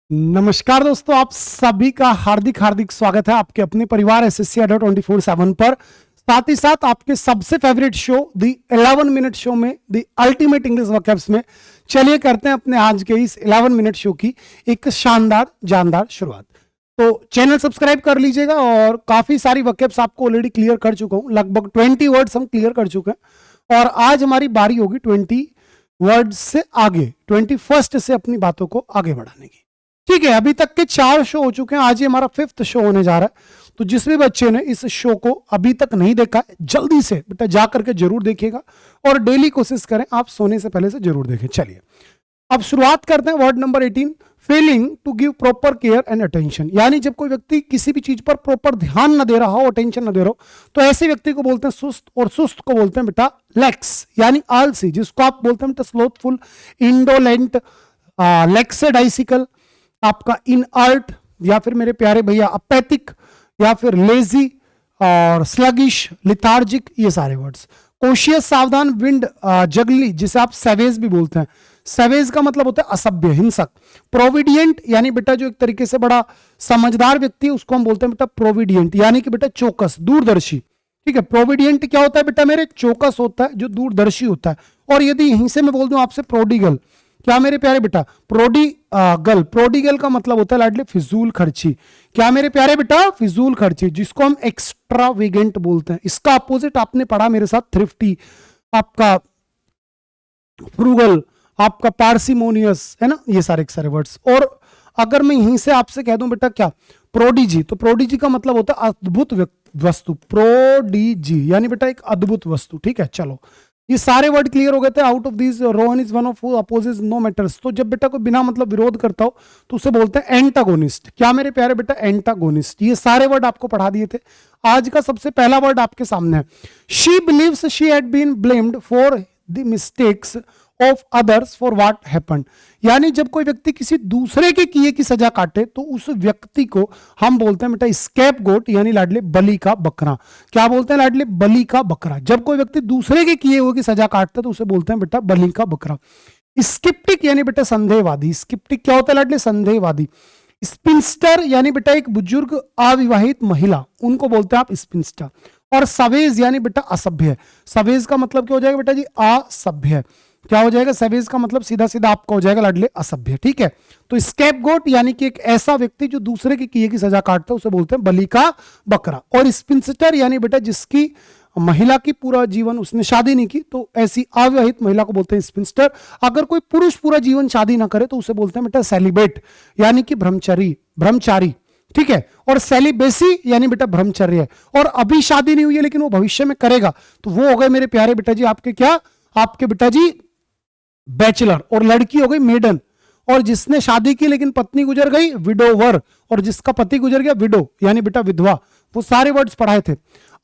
नमस्कार दोस्तों, आप सभी का हार्दिक हार्दिक स्वागत है आपके अपने परिवार एसएससी अड्डा 24/7 पर। साथ ही साथ आपके सबसे favourite show the 11 minute show में, द अल्टीमेट इंग्लिश वर्कअप्स में। चलिए करते हैं अपने आज के इस 11 मिनट शो की एक शानदार जानदार शुरुआत। तो चैनल सब्सक्राइब कर लीजिएगा और काफी सारी वर्कअप्स आपको ऑलरेडी क्लियर कर चुका हूं। लगभग 20 वर्ड्स हम क्लियर कर चुके हैं और आज हमारी बारी होगी 20 वर्ड्स से आगे, 21 से अपनी बातों को आगे बढ़ाने की। ठीक है, अभी तक के 4 शो हो चुके हैं, आज ये हमारा 5th शो होने जा रहा है। तो जिस भी बच्चे ने इस शो को अभी तक नहीं देखा है, जल्दी से बेटा जा करके जरूर देखिएगा और डेली कोशिश करें आप सोने से पहले से जरूर देखें। चलिए अब शुरुआत करते हैं word number 18, failing to give proper care and attention. यानी जब कोई व्यक्ति किसी भी चीज पर प्रॉपर ध्यान न दे रहा हो, अटेंशन न दे रहा हो, तो ऐसे व्यक्ति को बोलते हैं सुस्त, और सुस्त को बोलते हैं बेटा लैक्स यानी आलसी, जिसको आप बोलते हैं बेटा स्लोथफुल, इंडोलेंट, लैक्सेडाइसिकल, आपका इनअर्ट, या फिर मेरे प्यारे भैया अपैथिक, या फिर लेजी और स्लगिश, लिथार्जिक, ये सारे वर्ड्स। कोशियस सावधान, विंड, जगली, जिसे आप सेवेज भी बोलते हैं। सेवेज का मतलब होता है असभ्य, हिंसक। प्रोविडियंट यानी बेटा जो एक तरीके से बड़ा समझदार व्यक्ति है, उसको हम बोलते हैं बेटा प्रोविडियंट, यानी कि बेटा चौकस, दूरदर्शी। ठीक है, प्रोविडियंट क्या होता है बेटा मेरे, चौकस होता है, जो दूरदर्शी होता है। और यदि यहीं से मैं बोल दूं आपसे प्रोडिगल, क्या मेरे प्यारे बेटा प्रोडिगल, प्रोडिगल का मतलब होता है लाडले फिजूल खर्ची। क्या मेरे प्यारे बेटा फिजूल खर्ची, जिसको हम एक्स्ट्रावेगेंट बोलते हैं। इसका अपोजिट आपने पढ़ा मेरे साथ, थ्रिफ्टी, आपका फ्रूगल, आपका पार्सिमोनियस, है ना, ये सारे के सारे वर्ड्स। और अगर मैं यहीं से आपसे कह दूं बेटा क्या प्रोडिजी, तो प्रोडिजी का मतलब होता है अद्भुत वस्तु, प्रोडिजी यानी बेटा एक अद्भुत वस्तु। ठीक है, चलो ये सारे वर्ड क्लियर हो गए थे। Out of this Rohan is one of who opposes no matters. तो जब बेटा कोई बिना मतलब विरोध करता हो तो उसे बोलते हैं एंटागोनिस्ट। क्या मेरे प्यारे बेटा एंटागोनिस्ट। ये सारे वर्ड आपको पढ़ा दिए थे। आज का सबसे पहला वर्ड आपके सामने है, she believes she had been blamed for the mistakes of others for what happened. यानी जब कोई व्यक्ति किसी दूसरे के किए की सजा काटे तो उस व्यक्ति को हम बोलते हैं बेटा स्कैप गोट, यानी लाडले बलि का बकरा। क्या बोलते हैं लाडले, बलि का बकरा। जब कोई व्यक्ति दूसरे के किए हुए की सजा काटता है तो उसे बोलते हैं बेटा बलि का बकरा। स्किप्टिक यानी बेटा संदेहवादी। स्किप्टिक क्या होता है लाडले, संदेहवादी। स्पिंस्टर यानी बेटा एक बुजुर्ग अविवाहित महिला, उनको बोलते हैं आप स्पिंस्टर। और सवेज यानी बेटा असभ्य। सवेज का मतलब क्या हो जाएगा बेटा जी, असभ्य। क्या हो जाएगा, सवेज का मतलब सीधा सीधा आपका हो जाएगा लाडले असभ्य। ठीक है, तो स्कैपगोट यानी कि एक ऐसा व्यक्ति जो दूसरे के किए की सजा काटता है उसे बोलते हैं बलि का बकरा। और स्पिंस्टर यानी बेटा जिसकी महिला की पूरा जीवन उसने शादी नहीं की, तो ऐसी अविवाहित महिला को बोलते हैं स्पिंस्टर। अगर कोई पुरुष पूरा जीवन शादी ना करे तो उसे बोलते हैं बेटा सेलिबेट, यानी कि ब्रह्मचारी। ठीक है, और सेलिबेसी यानी बेटा ब्रह्मचर्य। और अभी शादी नहीं हुई है लेकिन वो भविष्य में करेगा, तो वो हो गए मेरे प्यारे बेटा जी आपके क्या, आपके बेटा जी बैचलर। और लड़की हो गई मेडन। और जिसने शादी की लेकिन पत्नी गुजर गई, विडोवर। और जिसका पति गुजर गया, विडो यानी बेटा विधवा। वो सारे वर्ड्स पढ़ाए थे।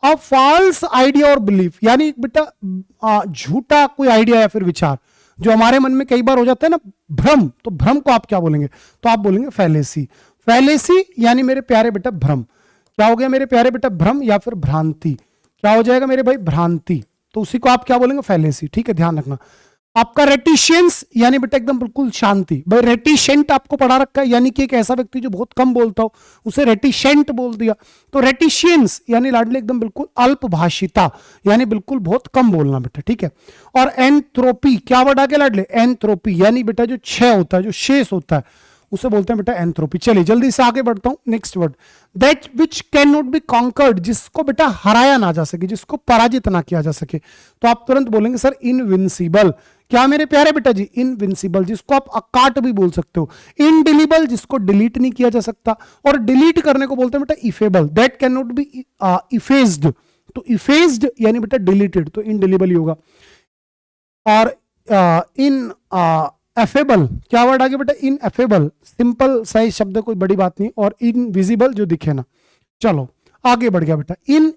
अब फॉल्स आइडिया और बिलीफ यानी बेटा झूठा कोई आइडिया या फिर विचार जो हमारे मन में कई बार हो जाता है ना, भ्रम। तो भ्रम को आप क्या बोलेंगे, तो आप बोलेंगे फैलेसी। फैलेसी यानी मेरे प्यारे बेटा भ्रम। क्या हो गया मेरे प्यारे बेटा, भ्रम या फिर भ्रांति। क्या हो जाएगा मेरे भाई, भ्रांति। तो उसी को आप क्या बोलेंगे, फैलेसी। ठीक है, ध्यान रखना। आपका रेटिशियंस यानी बेटा एकदम बिल्कुल शांति। भाई रेटिशेंट आपको पढ़ा रखा है, यानी कि एक ऐसा व्यक्ति जो बहुत कम बोलता हो उसे रेटिशेंट बोल दिया। तो रेटिशियंस यानी लाडले एकदम बिल्कुल अल्पभाषिता, यानी बिल्कुल बहुत कम बोलना बेटा। ठीक है, और एंथ्रोपी, क्या वर्ड आ गया लाडले, एंथ्रोपी यानी बेटा जो क्षय होता है, जो शेष होता है, उसे बोलते हैं बेटा एंथ्रोपी। चलिए जल्दी से आगे बढ़ता हूं। Next word, that which can not be conquered, जिसको बेटा हराया ना जा सके, जिसको पराजित ना किया जा सके, तो आप तुरंत बोलेंगे सर इनविंसिबल। क्या मेरे प्यारे बेटा जी, इनविंसिबल, जिसको आप अकाट भी बोल सकते हो। इनडिलीबल, जिसको डिलीट नहीं किया जा सकता। और डिलीट करने को बोलते हैं बेटा effable, that can not be effaced. तो इफेस्ड यानी बेटा डिलीटेड, तो इनडिलीबल ही होगा। और इन एफेबल, क्या वर्ड आ गया बेटा, इन एफेबल, सिंपल सही शब्द, कोई बड़ी बात नहीं। और इनविजिबल, जो दिखे ना। चलो आगे बढ़ गया बेटा। In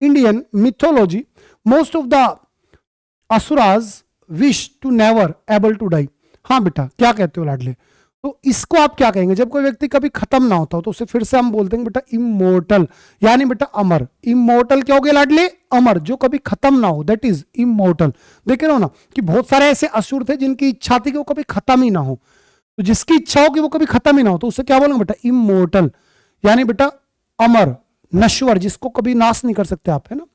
Indian mythology most of the asuras wish to never able to die. हाँ बेटा, क्या कहते हो लाडले, तो इसको आप क्या कहेंगे, जब कोई व्यक्ति कभी खत्म ना होता हो तो उसे फिर से हम बोलते हैं बेटा इमोर्टल, यानी बेटा अमर। इमोर्टल क्या हो गया लाडले, अमर, जो कभी खत्म ना हो, दैट इज इमोर्टल। देख रहे हो ना कि बहुत सारे ऐसे असुर थे जिनकी इच्छा थी कि वो कभी खत्म ही ना हो। तो जिसकी इच्छा हो कि वो कभी खत्म ही ना हो तो उसे क्या बोलेंगे बेटा, इमोर्टल, यानी बेटा अमर, नश्वर, जिसको कभी नाश नहीं कर सकते आप, है ना।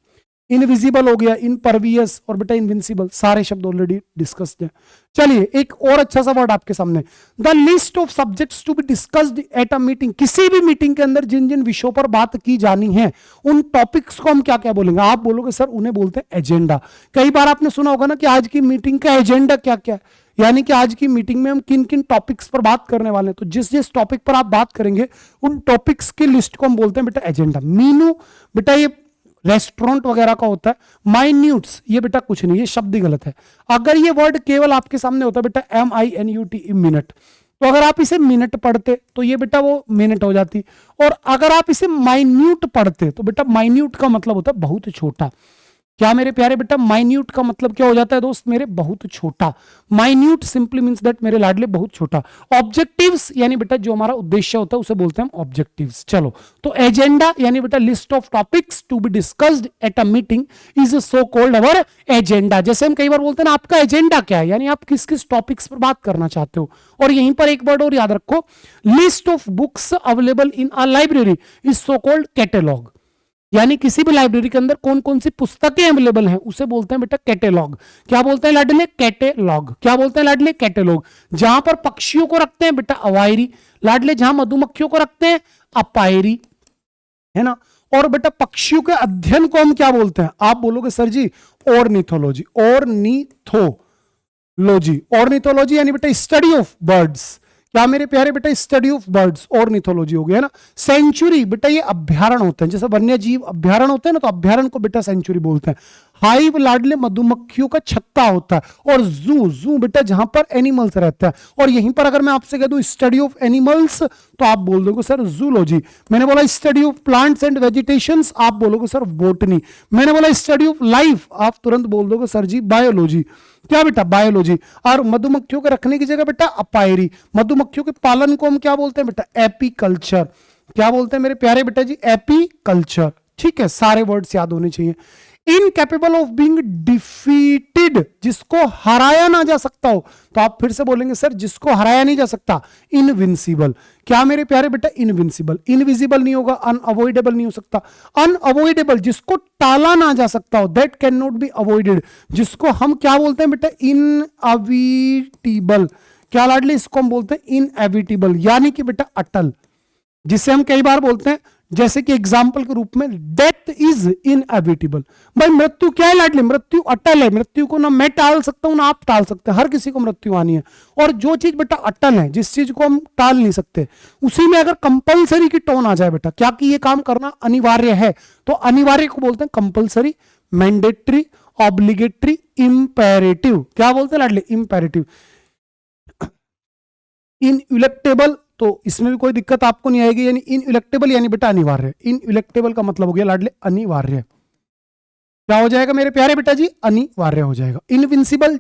इनविजिबल हो गया, इनपरवियस, और बेटा इनविंसिबल, सारे शब्द ऑलरेडी डिस्कस्ड हैं। चलिए एक और अच्छा सा वर्ड आपके सामने, the list of subjects to be discussed at a meeting. किसी भी मीटिंग के अंदर जिन जिन विषयों पर बात की जानी है उन टॉपिक्स को हम क्या क्या बोलेंगे? आप बोलोगे सर उन्हें बोलते हैं एजेंडा। कई बार आपने सुना होगा ना कि आज की मीटिंग का एजेंडा क्या क्या है, यानी कि आज की मीटिंग में हम किन किन टॉपिक्स पर बात करने वाले हैं। तो जिस जिस टॉपिक पर आप बात करेंगे उन टॉपिक्स की लिस्ट को हम बोलते हैं बेटा एजेंडा। मीनू बेटा ये रेस्टोरेंट वगैरह का होता है। माइन्यूट्स ये बेटा कुछ नहीं, ये शब्द ही गलत है। अगर ये वर्ड केवल आपके सामने होता बेटा MINUT, मिनट, तो अगर आप इसे मिनट पढ़ते तो ये बेटा वो मिनट हो जाती, और अगर आप इसे माइन्यूट पढ़ते तो बेटा माइन्यूट का मतलब होता है बहुत छोटा। क्या मेरे प्यारे बेटा, माइन्यूट का मतलब क्या हो जाता है दोस्त मेरे, बहुत छोटा। माइन्यूट सिंपली मींस दैट मेरे लाडले बहुत छोटा। ऑब्जेक्टिव्स यानी बेटा जो हमारा उद्देश्य होता है उसे बोलते हैं हम ऑब्जेक्टिव्स। चलो, तो एजेंडा यानी बेटा list of topics to be discussed at a meeting is so called our agenda. जैसे हम कई बार बोलते हैं ना आपका एजेंडा क्या है, यानी आप किस किस टॉपिक्स पर बात करना चाहते हो। और यहीं पर एक वर्ड और याद रखो, list of books available in a library is so called catalogue. यानी किसी भी लाइब्रेरी के अंदर कौन कौन सी पुस्तकें अवेलेबल हैं उसे बोलते हैं बेटा कैटेलॉग। क्या बोलते हैं लाडले, कैटेलॉग। क्या बोलते हैं लाडले, कैटेलॉग। जहां पर पक्षियों को रखते हैं बेटा अवायरी, लाडले जहां मधुमक्खियों को रखते हैं अपायरी, है ना। और बेटा पक्षियों के अध्ययन को हम क्या बोलते हैं? आप बोलोगे सर जी ऑर्निथोलॉजी। ऑर्निथोलॉजी, ऑर्निथोलॉजी यानी बेटा स्टडी ऑफ बर्ड्स। क्या मेरे प्यारे बेटा, स्टडी ऑफ बर्ड्स, ऑर्निथोलॉजी हो गया, है ना। सेंचुरी बेटा ये अभ्यारण होते हैं, जैसे वन्य जीव अभ्यारण होते हैं ना, तो अभ्यारण को बेटा सेंचुरी बोलते हैं। हाइव लाडले मधुमक्खियों का छत्ता होता है। और जू बेटा जहां पर एनिमल्स रहते हैं। और यहीं पर अगर मैं आपसे कह दूं स्टडी ऑफ एनिमल्स तो आप बोल दोगे सर जूलॉजी। मैंने बोला study of plants and vegetations, आप बोलोगे सर बोटनी। मैंने बोला स्टडी ऑफ लाइफ, आप तुरंत बोल दोगे सर जी बायोलॉजी। क्या बेटा, बायोलॉजी। और मधुमक्खियों के रखने की जगह बेटा अपायरी। मधुमक्खियों के पालन को हम क्या बोलते हैं बेटा, एपीकल्चर। क्या बोलते हैं मेरे प्यारे बेटा जी, एपीकल्चर। ठीक है, सारे वर्ड्स याद होने चाहिए। इनकेपेबल ऑफ बीइंग डिफीटेड, जिसको हराया ना जा सकता हो, तो आप फिर से बोलेंगे सर जिसको हराया नहीं जा सकता, इनविंसिबल। क्या मेरे प्यारे बेटा, इनविंसिबल। इनविजिबल नहीं होगा, अनअवॉइडेबल नहीं हो सकता। अनअवॉइडेबल, जिसको टाला ना जा सकता हो, that can not be avoided, जिसको हम क्या बोलते हैं बेटा, इनएविटेबल। क्या लाडली, इसको हम बोलते हैं इनएविटेबल, यानी कि बेटा अटल, जिसे हम कई बार बोलते हैं, जैसे कि एग्जाम्पल के रूप में डेथ इज इनएविटेबल। भाई मृत्यु क्या है लाडली, मृत्यु अटल है। मृत्यु को ना मैं टाल सकता हूं ना आप टाल सकते हैं, हर किसी को मृत्यु आनी है। और जो चीज बेटा अटल है, जिस चीज को हम टाल नहीं सकते, उसी में अगर कंपलसरी की टोन आ जाए बेटा, क्या कि ये काम करना अनिवार्य है, तो अनिवार्य को बोलते हैं कंपलसरी, मैंडेटरी, ऑब्लिगेटरी, इंपेरेटिव। क्या बोलते हैं लाडली, इंपेरेटिव। इनइलेक्टेबल, तो इसमें भी कोई दिक्कत आपको नहीं आएगी, यानी इनइलेक्टेबल यानी बेटा अनिवार्य। इनइलेक्टेबल का मतलब हो गया लाडले अनिवार्य। क्या हो जाएगा मेरे प्यारे बेटा जी, अनिवार्य हो जाएगा। इनविंसिबल,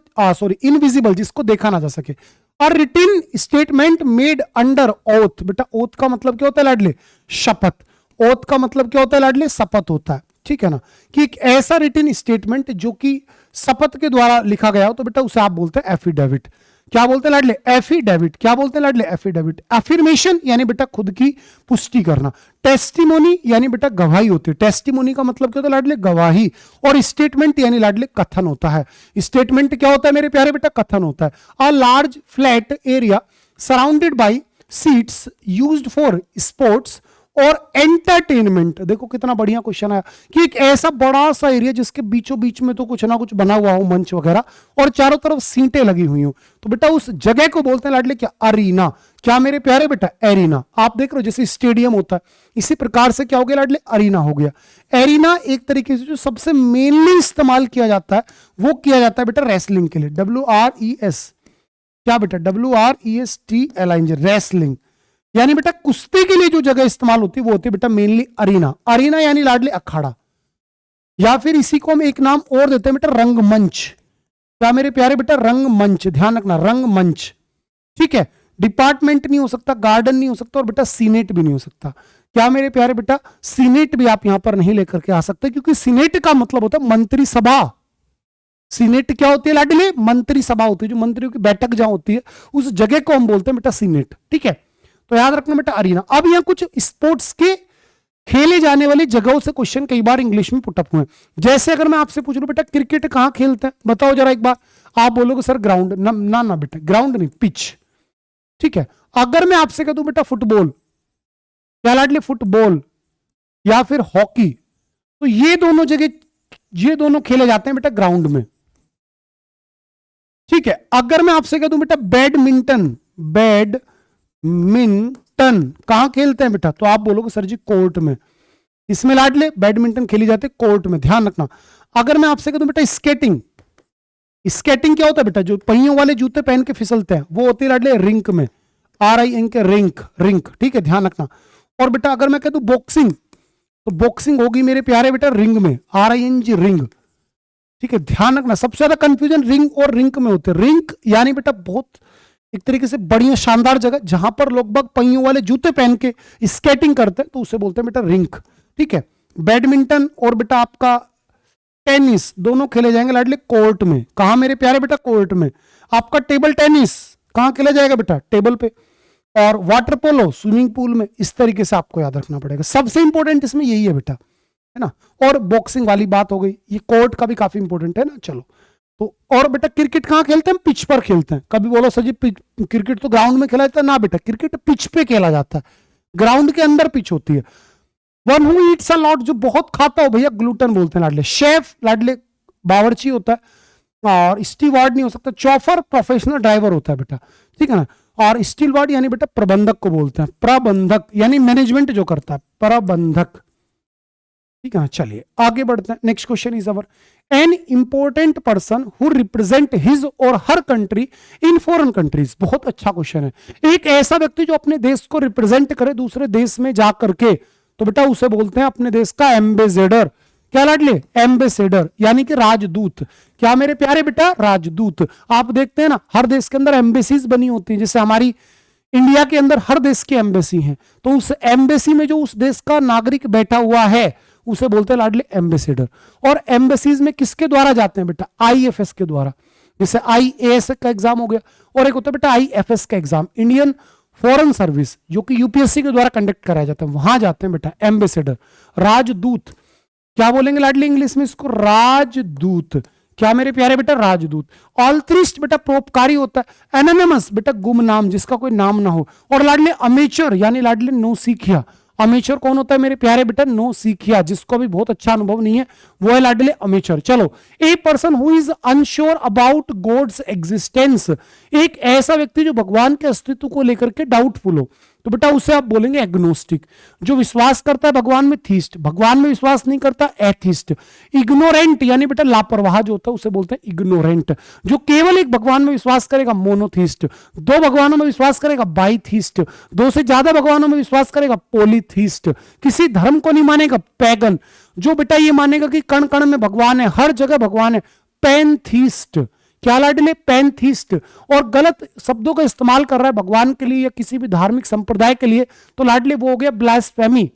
इनविजिबल, जिसको देखा ना जा सके। और रिटिन स्टेटमेंट मेड अंडर ओथ, बेटा ओथ का मतलब क्या होता है लाडले, शपथ। ओथ का मतलब क्या होता है लाडले, शपथ होता है। ठीक है ना, कि एक ऐसा रिटिन स्टेटमेंट जो कि शपथ के द्वारा लिखा गया हो, तो बेटा उसे आप बोलते हैं एफिडेविट। क्या बोलते हैं लाडले, एफिडेविट। क्या बोलते हैं लाडले, एफिडेविट। एफर्मेशन यानी बेटा खुद की पुष्टि करना। टेस्टिमोनी यानी बेटा गवाही होती है। टेस्टिमोनी का मतलब क्या होता है लाडले, गवाही। और स्टेटमेंट यानी लाडले कथन होता है। स्टेटमेंट क्या होता है मेरे प्यारे बेटा, कथन होता है। A large flat area surrounded by seats used for sports और एंटरटेनमेंट। देखो कितना बढ़िया क्वेश्चन आया, कि एक ऐसा बड़ा सा एरिया जिसके बीचों बीच में तो कुछ ना कुछ बना हुआ हो, मंच वगैरह, और चारों तरफ सीटें लगी हुई हो, तो बेटा उस जगह को बोलते हैं लाडले क्या, अरीना। क्या मेरे प्यारे बेटा, एरिना। आप देख रहे हो जैसे स्टेडियम होता है, इसी प्रकार से क्या हो गया लाडले, अरीना हो गया। एरिना एक तरीके से जो सबसे मेनली इस्तेमाल किया जाता है वो किया जाता है बेटा रेसलिंग के लिए। WRES, क्या बेटा, WRESTLING, रेसलिंग, यानी बेटा कुश्ती के लिए जो जगह इस्तेमाल होती है वो होती है बेटा मेनली अरीना। अरीना यानी लाडले अखाड़ा, या फिर इसी को हम एक नाम और देते हैं बेटा रंगमंच। क्या मेरे प्यारे बेटा, रंगमंच, ध्यान रखना, रंगमंच। ठीक है, डिपार्टमेंट नहीं हो सकता, गार्डन नहीं हो सकता, और बेटा सीनेट भी नहीं हो सकता। क्या मेरे प्यारे बेटा, सीनेट भी आप यहां पर नहीं लेकर के आ सकते, क्योंकि सीनेट का मतलब होता है मंत्रिसभा। सीनेट क्या होती है लाडले? मंत्री सभा होती है, जो मंत्रियों की बैठक जहां होती है उस जगह को हम बोलते हैं बेटा सीनेट। ठीक है, तो याद रखना बेटा अरीना। अब यहाँ कुछ स्पोर्ट्स के खेले जाने वाली जगहों से क्वेश्चन कई बार इंग्लिश में पुटअप हुए। जैसे अगर मैं आपसे पूछ लूं बेटा क्रिकेट कहां खेलते हैं, बताओ जरा एक बार। आप बोलोगे सर ग्राउंड। ना ना बेटा, ग्राउंड नहीं, पिच। ठीक है, अगर मैं आपसे कह दूं बेटा फुटबॉल, क्या लाडले? फुटबॉल या फिर हॉकी, तो ये दोनों जगह, ये दोनों खेले जाते हैं बेटा ग्राउंड में। ठीक है, अगर मैं आपसे कह दूं बेटा बैडमिंटन, बैडमिंटन कहां खेलते हैं बेटा, तो आप बोलोगे सर जी कोर्ट में। इसमें लाडले बैडमिंटन खेली जाती है कोर्ट में, ध्यान रखना। अगर मैं आपसे कह दूं बेटा स्केटिंग, स्केटिंग क्या होता है बेटा? जो पहियों वाले जूते पहन के फिसलते हैं वो होती है लाडले रिंक में, RIN के रिंक, रिंक। ठीक है, ध्यान रखना। और बेटा अगर मैं कह दूं बॉक्सिंग, तो बॉक्सिंग होगी मेरे प्यारे बेटा रिंग में, RING रिंग। ठीक है, ध्यान रखना। सबसे ज्यादा कंफ्यूजन रिंग और रिंक में होते हैं। रिंक यानी बेटा बहुत एक तरीके से बढ़िया शानदार जगह जहां पर लोग बाग पहियों वाले जूते पहन के स्केटिंग करते हैं, तो उसे बोलते हैं बेटा रिंक। ठीक है, बैडमिंटन और बेटा आपका टेनिस दोनों खेले जाएंगे लाडले कोर्ट में। कहां मेरे प्यारे बेटा? कोर्ट में। आपका टेबल टेनिस कहां खेला जाएगा बेटा? टेबल पे। और वाटर पोलो स्विमिंग पूल में। इस तरीके से आपको याद रखना पड़ेगा। सबसे इंपॉर्टेंट इसमें यही है बेटा, है ना। और बॉक्सिंग वाली बात हो गई, ये कोर्ट का भी काफी इंपॉर्टेंट है ना। चलो, तो और बेटा क्रिकेट कहां खेलते हैं? पिच पर खेलते हैं। कभी बोलो सर जी क्रिकेट तो ग्राउंड में खेला जाता है, ना बेटा, क्रिकेट पिच पे खेला जाता है, ग्राउंड के अंदर पिच होती है। One who Yeats a lot, जो बहुत खाता हो भैया, ग्लूटन बोलते हैं लाडले। शेफ लाडले बावर्ची होता है, और स्टीवार्ड नहीं हो सकता। चौफर प्रोफेशनल ड्राइवर होता है बेटा, ठीक है ना। और स्टीलवार्ड यानी बेटा प्रबंधक को बोलते हैं। प्रबंधक यानी मैनेजमेंट जो करता है, प्रबंधक। ठीक है ना, चलिए आगे बढ़ते हैं। Next question is our an important person who represent his और हर कंट्री इन फॉरेन कंट्रीज। बहुत अच्छा क्वेश्चन है। एक ऐसा व्यक्ति जो अपने देश को रिप्रेजेंट करे दूसरे देश में जा करके, तो बेटा उसे बोलते हैं अपने देश का एम्बेसडर। क्या लाडले? एम्बेसडर यानी कि राजदूत। क्या मेरे प्यारे बेटा? राजदूत। आप देखते हैं ना हर देश के अंदर एम्बेसीज बनी होती हैं, जैसे हमारी इंडिया के अंदर हर देश की एम्बेसी है, तो उस एम्बेसी में जो उस देश का नागरिक बैठा हुआ है उसे बोलते हैं लाडले एम्बेसडर। और एम्बेसीज में किसके द्वारा जाते हैं बेटा? IFS के द्वारा। जैसे IAS का एग्जाम हो गया, और एक होता है बेटा IFS का एग्जाम, इंडियन फॉरेन सर्विस, जो कि UPSC के द्वारा कंडक्ट कराया जाता है, वहां जाते हैं बेटा एम्बेसडर। राजदूत क्या बोलेंगे लाडली इंग्लिश में इसको? राजदूत। क्या मेरे प्यारे बेटा? राजदूत। ऑल्ट्रिस्ट बेटा परोपकारी होता है। एनोनिमस बेटा गुमनाम, जिसका कोई नाम ना हो। और लाडले अमेचर यानी लाडले नौसिखिया। अमेचर कौन होता है मेरे प्यारे बेटा? नौसिखिया, जिसको भी बहुत अच्छा अनुभव नहीं है वो है लाडले अमेचर। चलो, a person who is unsure about God's existence. एक ऐसा व्यक्ति जो भगवान के अस्तित्व को लेकर के डाउटफुल हो, तो बेटा उसे आप बोलेंगे एग्नोस्टिक। जो विश्वास करता है भगवान में, थीस्ट। भगवान में विश्वास नहीं करता, एथिस्ट। इग्नोरेंट यानी बेटा लापरवाह जो होता है उसे बोलते हैं इग्नोरेंट। जो केवल एक भगवान में विश्वास करेगा, मोनोथीस्ट। दो भगवानों में विश्वास करेगा, बाइथीस्ट। दो से ज्यादा भगवानों में विश्वास करेगा, पोलीथीस्ट। किसी धर्म को नहीं मानेगा, पैगन। जो बेटा ये मानेगा कि कण कण में भगवान है, हर जगह भगवान है, पैंथीस्ट। क्या लाडले? पैंथीस्ट। और गलत शब्दों का इस्तेमाल कर रहा है भगवान के लिए या किसी भी धार्मिक संप्रदाय के लिए, तो लाडले वो हो गया blasphemy.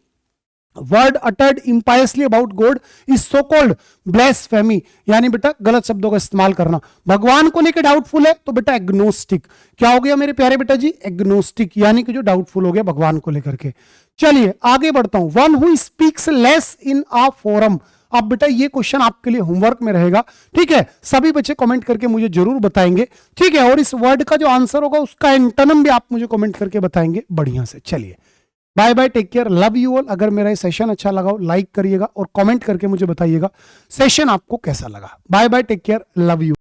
Word uttered impiously about God is so called blasphemy, यानी बेटा गलत शब्दों का इस्तेमाल करना। भगवान को लेकर डाउटफुल है तो बेटा एग्नोस्टिक। क्या हो गया मेरे प्यारे बेटा जी? एग्नोस्टिक, यानी कि जो डाउटफुल हो गया भगवान को लेकर के। चलिए आगे बढ़ता हूं। One who speaks less in a forum. अब बेटा ये क्वेश्चन आपके लिए होमवर्क में रहेगा, ठीक है। सभी बच्चे कमेंट करके मुझे जरूर बताएंगे, ठीक है। और इस वर्ड का जो आंसर होगा उसका एंटोनिम भी आप मुझे कमेंट करके बताएंगे बढ़िया से। चलिए bye bye, take care, love you all. अगर मेरा ये सेशन अच्छा लगा हो लाइक करिएगा और कमेंट करके मुझे बताइएगा सेशन आपको कैसा लगा। Bye bye, take care, love you.